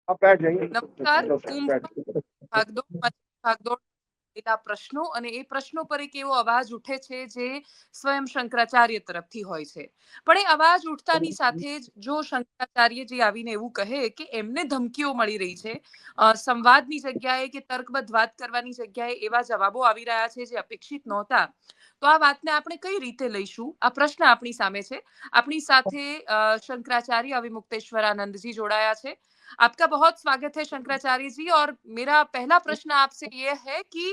आप बैठ जाइए। નમસ્કાર. કુંભ बैठ जाइए। ભાગદોડ પ્રશ્નો અને એ પ્રશ્નો પર એક એવો અવાજ ઉઠે છે જે સ્વયં શંકરાચાર્ય તરફથી હોય છે. પણ એ અવાજ ઉઠતાની સાથે જ જો શંકરાચાર્યજી આવીને એવું કહે કે એમને ધમકીઓ મળી રહી છે, સંવાદની જગ્યાએ કે તર્કબદ્ધ વાત કરવાની જગ્યાએ એવા જવાબો આવી રહ્યા છે જે અપેક્ષિત નહોતા, તો આ વાતને આપણે કઈ રીતે લઈશું? આ પ્રશ્ન આપણી સામે છે. આપણી સાથે शंकराचार्य अविमुक्तेश्वरानंद जी जोड़ाया છે. आपका बहुत स्वागत है शंकराचार्य जी। और मेरा पहला प्रश्न आपसे ये है कि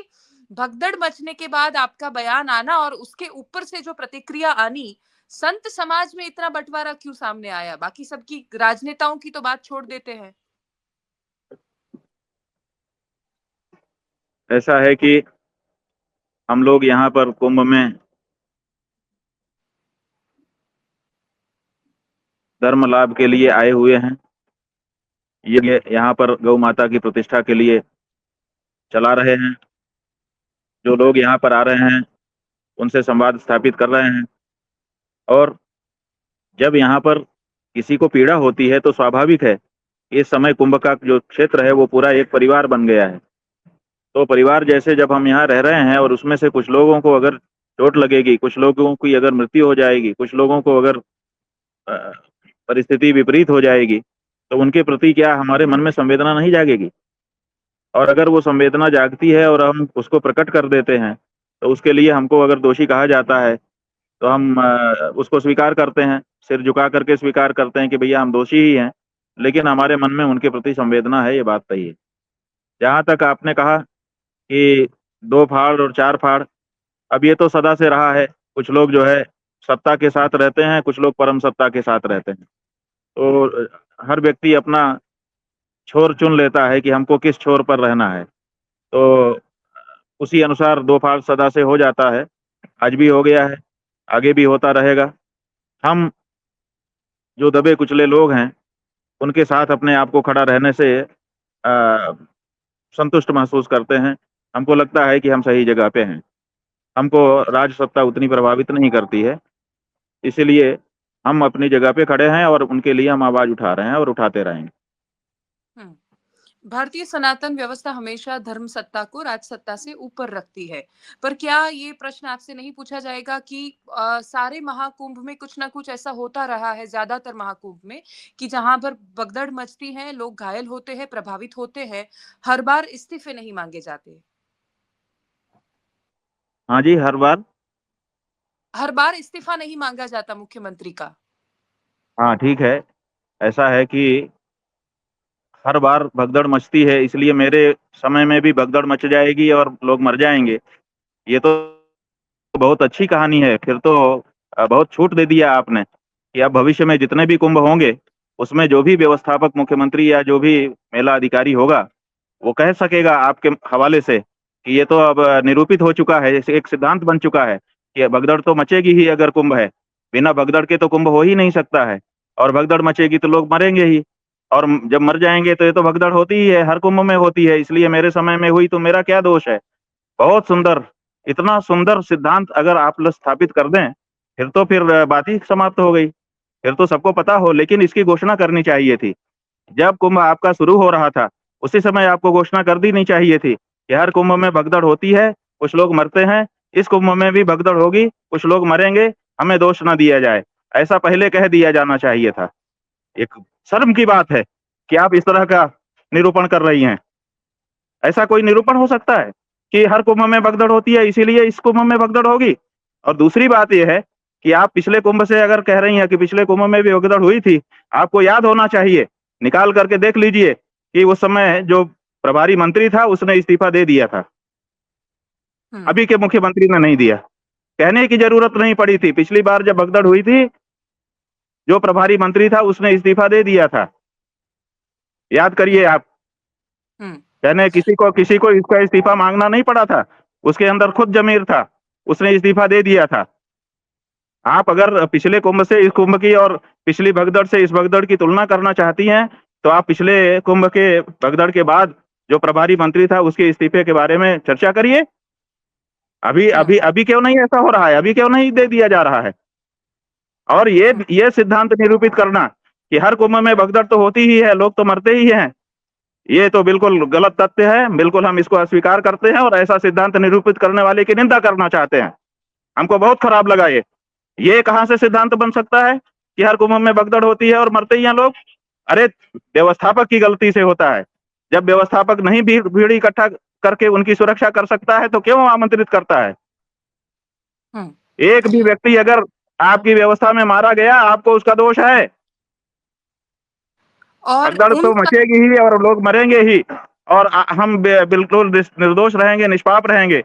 भगदड़ मचने के बाद आपका बयान आना और उसके ऊपर से जो प्रतिक्रिया आनी, संत समाज में इतना बंटवारा क्यों सामने आया? बाकी सबकी राजनेताओं की तो बात छोड़ देते हैं। ऐसा है कि हम लोग यहाँ पर कुंभ में धर्म लाभ के लिए आए हुए हैं। ये यहाँ पर गौ माता की प्रतिष्ठा के लिए चला रहे हैं। जो लोग यहाँ पर आ रहे हैं उनसे संवाद स्थापित कर रहे हैं। और जब यहाँ पर किसी को पीड़ा होती है तो स्वाभाविक है, इस समय कुंभ का जो क्षेत्र है वो पूरा एक परिवार बन गया है। तो परिवार जैसे जब हम यहाँ रह रहे हैं और उसमें से कुछ लोगों को अगर चोट लगेगी, कुछ लोगों की अगर मृत्यु हो जाएगी, कुछ लोगों को अगर परिस्थिति विपरीत हो जाएगी, तो उनके प्रति क्या हमारे मन में संवेदना नहीं जागेगी? और अगर वो संवेदना जागती है और हम उसको प्रकट कर देते हैं, तो उसके लिए हमको अगर दोषी कहा जाता है तो हम उसको स्वीकार करते हैं, सिर झुका करके स्वीकार करते हैं कि भैया हम दोषी ही हैं, लेकिन हमारे मन में उनके प्रति संवेदना है, ये बात सही है। जहाँ तक आपने कहा कि 2 फाड़ और 4 फाड़, अब ये तो सदा से रहा है। कुछ लोग जो है सत्ता के साथ रहते हैं, कुछ लोग परम सत्ता के साथ रहते हैं। तो हर व्यक्ति अपना छोर चुन लेता है कि हमको किस छोर पर रहना है, तो उसी अनुसार 2 फाड़ सदा से हो जाता है। आज भी हो गया है, आगे भी होता रहेगा। हम जो दबे कुचले लोग हैं उनके साथ अपने आप को खड़ा रहने से संतुष्ट महसूस करते हैं। हमको लगता है कि हम सही जगह पे हैं। हमको राजसत्ता उतनी प्रभावित नहीं करती है, इसीलिए हम अपनी जगह पे खड़े हैं और उनके लिए हम आवाज उठा रहे हैं और उठाते रहेंगे। भारतीय सनातन व्यवस्था हमेशा धर्म सत्ता को राज सत्ता से ऊपर रखती है, पर क्या ये प्रश्न आपसे नहीं पूछा जाएगा कि सारे महाकुंभ में कुछ ना कुछ ऐसा होता रहा है, ज्यादातर महाकुंभ में, कि जहां पर भगदड़ मचती है, लोग घायल होते हैं, प्रभावित होते हैं, हर बार इस्तीफे नहीं मांगे जाते? हाँ जी, हर बार इस्तीफा नहीं मांगा जाता मुख्यमंत्री का? हाँ ठीक है। ऐसा है कि हर बार भगदड़ मचती है, इसलिए मेरे समय में भी भगदड़ मच जाएगी और लोग मर जाएंगे, ये तो बहुत अच्छी कहानी है। फिर तो बहुत छूट दे दिया आपने कि अब भविष्य में जितने भी कुंभ होंगे उसमें जो भी व्यवस्थापक मुख्यमंत्री या जो भी मेला अधिकारी होगा वो कह सकेगा आपके हवाले से कि ये तो अब निरूपित हो चुका है, एक सिद्धांत बन चुका है कि भगदड़ तो मचेगी ही अगर कुंभ है। बिना भगदड़ के तो कुंभ हो ही नहीं सकता है, और भगदड़ मचेगी तो लोग मरेंगे ही, और जब मर जाएंगे तो ये तो भगदड़ होती ही है, हर कुंभ में होती है, इसलिए मेरे समय में हुई तो मेरा क्या दोष है? बहुत सुंदर, इतना सुंदर सिद्धांत अगर आप लोग स्थापित कर दें फिर बात ही समाप्त हो गई, फिर तो सबको पता हो। लेकिन इसकी घोषणा करनी चाहिए थी जब कुंभ आपका शुरू हो रहा था, उसी समय आपको घोषणा कर देनी चाहिए थी कि हर कुंभ में भगदड़ होती है, कुछ लोग मरते हैं, इस कुंभ में भी भगदड़ होगी, कुछ लोग मरेंगे, हमें दोष न दिया जाए, ऐसा पहले कह दिया जाना चाहिए था। एक शर्म की बात है कि आप इस तरह का निरूपण कर रही हैं। ऐसा कोई निरूपण हो सकता है कि हर कुंभ में भगदड़ होती है इसीलिए इस कुंभ में भगदड़ होगी? और दूसरी बात यह है कि आप पिछले कुंभ से अगर कह रही हैं कि पिछले कुंभ में भी भगदड़ हुई थी, आपको याद होना चाहिए, निकाल करके देख लीजिए कि उस समय जो प्रभारी मंत्री था उसने इस्तीफा दे दिया था, अभी के मुख्यमंत्री ने नहीं दिया। कहने की जरूरत नहीं पड़ी थी, पिछली बार जब भगदड़ हुई थी जो प्रभारी मंत्री था उसने इस्तीफा दे दिया था, याद करिए आप। कहने किसी को इसका इस्तीफा मांगना नहीं पड़ा था, उसके अंदर खुद जमीर था, उसने इस्तीफा दे दिया था। आप अगर पिछले कुंभ से इस कुंभ की और पिछली भगदड़ से इस भगदड़ की तुलना करना चाहती हैं तो आप पिछले कुंभ के भगदड़ के बाद जो प्रभारी मंत्री था उसके इस्तीफे के बारे में चर्चा करिए। अभी क्यों नहीं ऐसा हो रहा है? अभी क्यों नहीं दे दिया जा रहा है? और ये सिद्धांत निरूपित करना कि हर कुंभ में भगदड़ तो होती ही है, लोग तो मरते ही हैं, ये तो बिल्कुल गलत तथ्य है, बिल्कुल हम इसको अस्वीकार करते हैं और ऐसा सिद्धांत निरूपित करने वाले की निंदा करना चाहते हैं। हमको बहुत खराब लगा ये। ये कहाँ से सिद्धांत बन सकता है कि हर कुंभ में भगदड़ होती है और मरते ही हैं लोग? अरे, व्यवस्थापक की गलती से होता है। जब व्यवस्थापक नहीं भीड़ इकट्ठा करके उनकी सुरक्षा कर सकता है तो क्यों आमंत्रित करता है? एक भी व्यक्ति अगर आपकी व्यवस्था में मारा गया, आपको उसका दोष है। और भगदड़ तो मचेगी ही और लोग मरेंगे ही, और हम बिल्कुल निर्दोष रहेंगे, निष्पाप रहेंगे।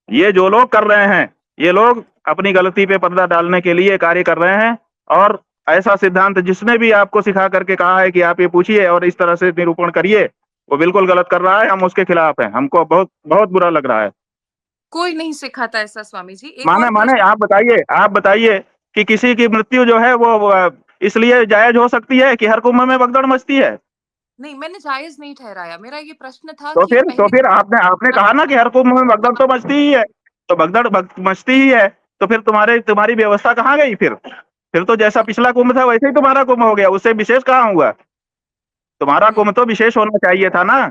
ये जो लोग कर रहे हैं, ये लोग अपनी गलती पे पर्दा डालने के लिए कार्य कर रहे हैं, और ऐसा सिद्धांत जिसने भी आपको सिखा करके कहा है कि आप ये पूछिए और इस तरह से निरूपण करिए, वो बिल्कुल गलत कर रहा है। हम उसके खिलाफ हैं। हमको बहुत बहुत बुरा लग रहा है। कोई नहीं सिखाता ऐसा स्वामी जी। एक माने और माने आप बताइए कि किसी की मृत्यु जो है वो इसलिए जायज हो सकती है कि हर कुंभ में भगदड़ मचती है? नहीं, मैंने जायज़ नहीं ठहराया। मेरा ये प्रश्न था तो कि पहले फिर आपने आपने कहा ना कि हर कुंभ में भगदड़ तो मचती ही है। तो मचती ही है, तो फिर तुम्हारी व्यवस्था कहाँ गई फिर? फिर तो जैसा पिछला कुंभ था वैसे ही तुम्हारा कुंभ हो गया, उससे विशेष कहाँ हुआ? तुम्हारा कुंभ तो विशेष होना चाहिए था ना।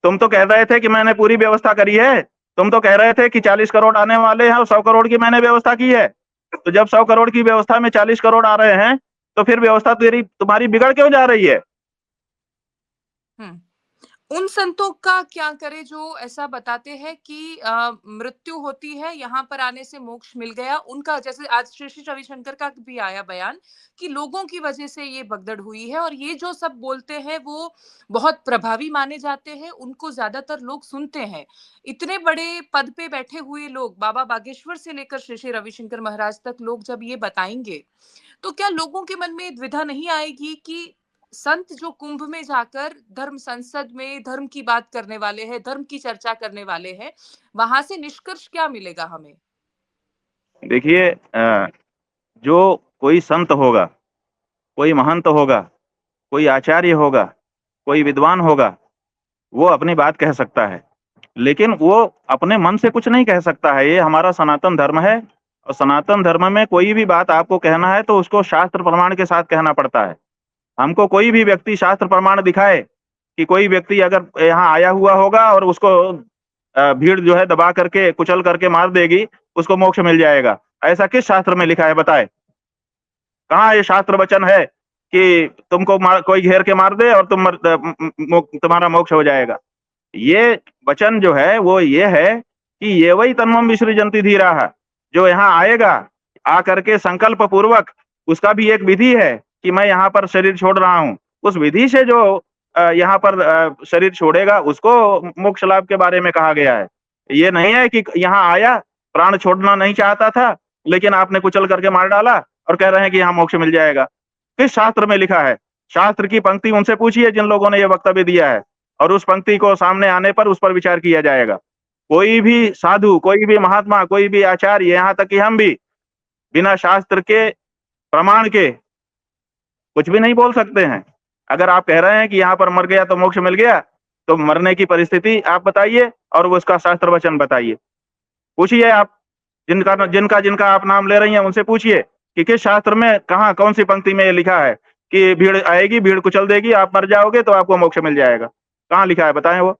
तुम तो कह रहे थे कि मैंने पूरी व्यवस्था करी है। तुम तो कह रहे थे कि 40 करोड़ आने वाले हैं और 100 करोड़ की मैंने व्यवस्था की है। तो जब 100 करोड़ की व्यवस्था में 40 करोड़ आ रहे हैं, तो फिर व्यवस्था तुम्हारी बिगड़ क्यों जा रही है? हुँ। उन संतों का क्या करें जो ऐसा बताते हैं कि मृत्यु होती है, यहाँ पर आने से मोक्ष मिल गया। उनका जैसे आज श्री श्री रविशंकर का भी आया बयान कि लोगों की वजह से ये भगदड़ हुई है, और ये जो सब बोलते हैं वो बहुत प्रभावी माने जाते हैं, उनको ज़्यादातर लोग सुनते हैं। इतने बड़े पद पे बैठे हुए लोग, बाबा बागेश्वर से लेकर श्री श्री रविशंकर महाराज तक लोग जब ये बताएँगे, तो क्या लोगों के मन में द्विधा नहीं आएगी कि संत जो कुंभ में जाकर धर्म संसद में धर्म की बात करने वाले हैं, धर्म की चर्चा करने वाले हैं, वहां से निष्कर्ष क्या मिलेगा हमें? देखिए, जो कोई संत होगा, कोई महंत होगा, कोई आचार्य होगा, कोई विद्वान होगा, वो अपनी बात कह सकता है। लेकिन वो अपने मन से कुछ नहीं कह सकता है। ये हमारा सनातन धर्म है, और सनातन धर्म में कोई भी बात आपको कहना है तो उसको शास्त्र प्रमाण के साथ कहना पड़ता है। हमको कोई भी व्यक्ति शास्त्र प्रमाण दिखाए कि कोई व्यक्ति अगर यहाँ आया हुआ होगा और उसको भीड़ जो है दबा करके कुचल करके मार देगी, उसको मोक्ष मिल जाएगा। ऐसा किस शास्त्र में लिखा है बताए? कहाँ ये शास्त्र वचन है कि तुमको कोई घेर के मार दे और तुम्हारा मोक्ष हो जाएगा? ये वचन जो है वो ये है कि ये वही तन्मम विसृजन्ति धीराः, जो यहाँ आएगा, आकर के संकल्प पूर्वक, उसका भी एक विधि है कि मैं यहाँ पर शरीर छोड़ रहा हूँ। उस विधि से जो यहाँ पर शरीर छोड़ेगा, उसको मोक्ष लाभ के बारे में कहा गया है। ये नहीं है कि यहाँ आया, प्राण छोड़ना नहीं चाहता था, लेकिन आपने कुचल करके मार डाला और कह रहे हैं कि यहाँ मोक्ष मिल जाएगा। किस शास्त्र में लिखा है? शास्त्र की पंक्ति उनसे पूछिए जिन लोगों ने ये वक्तव्य दिया है, और उस पंक्ति को सामने आने पर उस पर विचार किया जाएगा। कोई भी साधु, कोई भी महात्मा, कोई भी आचार्य, यहाँ तक कि हम भी बिना शास्त्र के प्रमाण के कुछ भी नहीं बोल सकते हैं। अगर आप कह रहे हैं कि यहाँ पर मर गया तो मोक्ष मिल गया, तो मरने की परिस्थिति आप बताइए और वो उसका शास्त्र वचन बताइए। पूछिए आप, जिनका जिनका जिनका आप नाम ले रही हैं उनसे पूछिए कि किस शास्त्र में कहाँ कौन सी पंक्ति में ये लिखा है कि भीड़ आएगी, भीड़ कुचल देगी, आप मर जाओगे तो आपको मोक्ष मिल जाएगा। कहाँ लिखा है बताएं वो?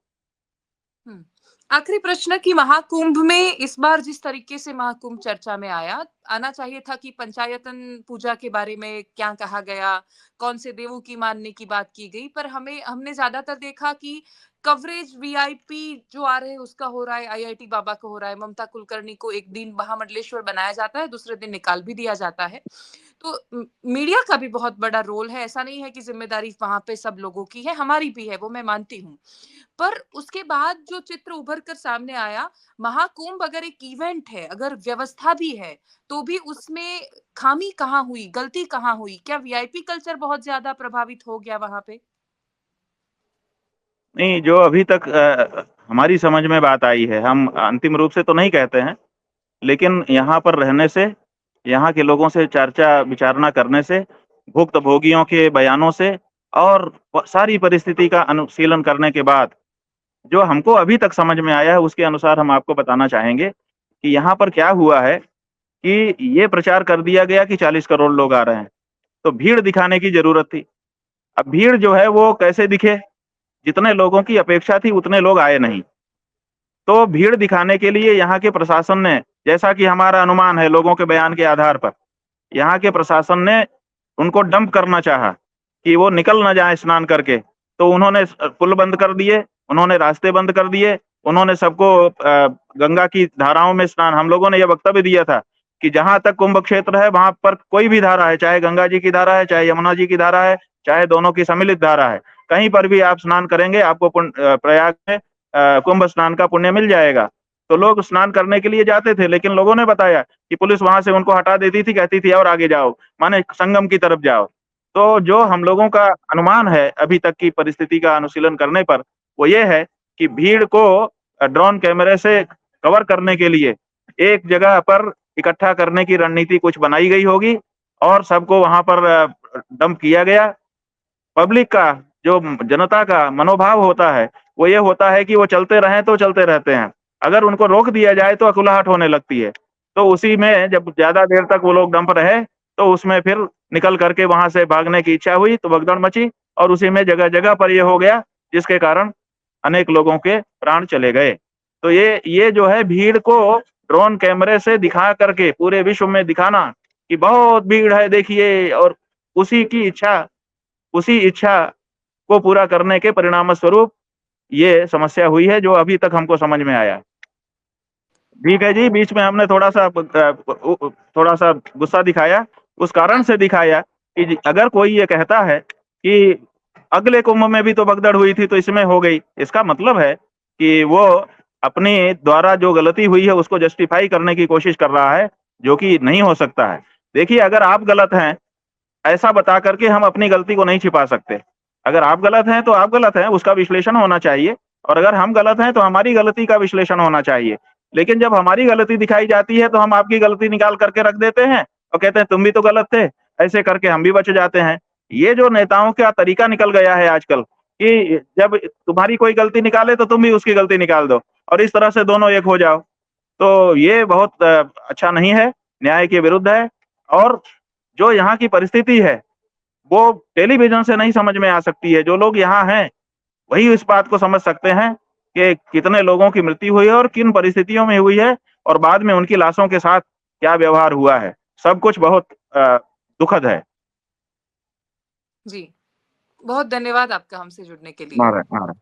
आखिरी प्रश्न कि महाकुंभ में इस बार जिस तरीके से महाकुंभ चर्चा में आना चाहिए था कि पंचायतन पूजा के बारे में क्या कहा गया, कौन से देवों की मानने की बात की गई, पर हमने ज्यादातर देखा कि कवरेज वीआईपी जो आ रहे हैं उसका हो रहा है, आईआईटी बाबा को हो रहा है, ममता कुलकर्णी को एक दिन महामंडलेश्वर बनाया जाता है, दूसरे दिन निकाल भी दिया जाता है। तो मीडिया का भी बहुत बड़ा रोल है। ऐसा नहीं है कि जिम्मेदारी वहां पे सब लोगों की है, हमारी भी है, वो मैं मानती हूँ। पर उसके बाद जो चित्र उभर कर सामने आया, महाकुंभ अगर एक इवेंट है, अगर व्यवस्था भी है, तो भी उसमें खामी कहाँ हुई, गलती कहाँ हुई? क्या वीआईपी कल्चर बहुत ज्यादा प्रभावित हो गया वहां पे? नहीं, जो अभी तक हमारी समझ में बात आई है, हम अंतिम रूप से तो नहीं कहते हैं, लेकिन यहाँ पर रहने से, यहाँ के लोगों से चर्चा विचारणा करने से, भुक्तभोगियों के बयानों से और सारी परिस्थिति का अनुशीलन करने के बाद जो हमको अभी तक समझ में आया है, उसके अनुसार हम आपको बताना चाहेंगे कि यहाँ पर क्या हुआ है कि ये प्रचार कर दिया गया कि 40 करोड़ लोग आ रहे हैं, तो भीड़ दिखाने की जरूरत थी। अब भीड़ जो है वो कैसे दिखे? जितने लोगों की अपेक्षा थी उतने लोग आए नहीं। तो भीड़ दिखाने के लिए यहाँ के प्रशासन ने, जैसा कि हमारा अनुमान है लोगों के बयान के आधार पर, यहाँ के प्रशासन ने उनको डंप करना चाहा कि वो निकल ना जाए स्नान करके, तो उन्होंने पुल बंद कर दिए, उन्होंने रास्ते बंद कर दिए, उन्होंने सबको गंगा की धाराओं में स्नान, हम लोगों ने यह वक्तव्य दिया था कि जहां तक कुंभ क्षेत्र है वहां पर कोई भी धारा है, चाहे गंगा जी की धारा है, चाहे यमुना जी की धारा है, चाहे दोनों की सम्मिलित धारा है, कहीं पर भी आप स्नान करेंगे आपको प्रयाग में कुंभ स्नान का पुण्य मिल जाएगा। तो लोग स्नान करने के लिए जाते थे, लेकिन लोगों ने बताया कि पुलिस वहां से उनको हटा देती थी, कहती थी और आगे जाओ, माने संगम की तरफ जाओ। तो जो हम लोगों का अनुमान है अभी तक की परिस्थिति का अनुशीलन करने पर, वो ये है कि भीड़ को ड्रोन कैमरे से कवर करने के लिए एक जगह पर इकट्ठा करने की रणनीति कुछ बनाई गई होगी और सबको वहां पर डंप किया गया। पब्लिक का, जो जनता का मनोभाव होता है वो ये होता है कि वो चलते रहें तो चलते रहते हैं, अगर उनको रोक दिया जाए तो अकुलाहट होने लगती है। तो उसी में जब ज्यादा देर तक वो लोग डंप रहे तो उसमें फिर निकल करके वहां से भागने की इच्छा हुई तो भगदड़ मची और उसी में जगह जगह पर ये हो गया, जिसके कारण अनेक लोगों के प्राण चले गए। तो ये जो है भीड़ को ड्रोन कैमरे से दिखा करके पूरे विश्व में दिखाना कि बहुत भीड़ है देखिए, और उसी की इच्छा, उसी इच्छा को पूरा करने के परिणाम स्वरूप ये समस्या हुई है जो अभी तक हमको समझ में आया। ठीक है जी, बीच में हमने थोड़ा सा गुस्सा दिखाया, उस कारण से दिखाया कि अगर कोई ये कहता है कि अगले कुंभ में भी तो भगदड़ हुई थी तो इसमें हो गई, इसका मतलब है कि वो अपने द्वारा जो गलती हुई है उसको जस्टिफाई करने की कोशिश कर रहा है, जो कि नहीं हो सकता है। देखिए, अगर आप गलत हैं ऐसा बता करके हम अपनी गलती को नहीं छिपा सकते। अगर आप गलत हैं तो आप गलत हैं, उसका विश्लेषण होना चाहिए, और अगर हम गलत हैं तो हमारी गलती का विश्लेषण होना चाहिए। लेकिन जब हमारी गलती दिखाई जाती है तो हम आपकी गलती निकाल करके रख देते हैं और कहते हैं तुम भी तो गलत थे, ऐसे करके हम भी बच जाते हैं। ये जो नेताओं का तरीका निकल गया है आजकल कि जब तुम्हारी कोई गलती निकाले तो तुम भी उसकी गलती निकाल दो और इस तरह से दोनों एक हो जाओ। तो ये बहुत अच्छा नहीं है, न्याय के विरुद्ध है। और जो यहाँ की परिस्थिति है वो टेलीविजन से नहीं समझ में आ सकती है। जो लोग यहाँ हैं वही इस बात को समझ सकते हैं कि कितने लोगों की मृत्यु हुई है और किन परिस्थितियों में हुई है और बाद में उनकी लाशों के साथ क्या व्यवहार हुआ है। सब कुछ बहुत दुखद है। जी, बहुत धन्यवाद आपका हमसे जुड़ने के लिए। नारायण नारायण।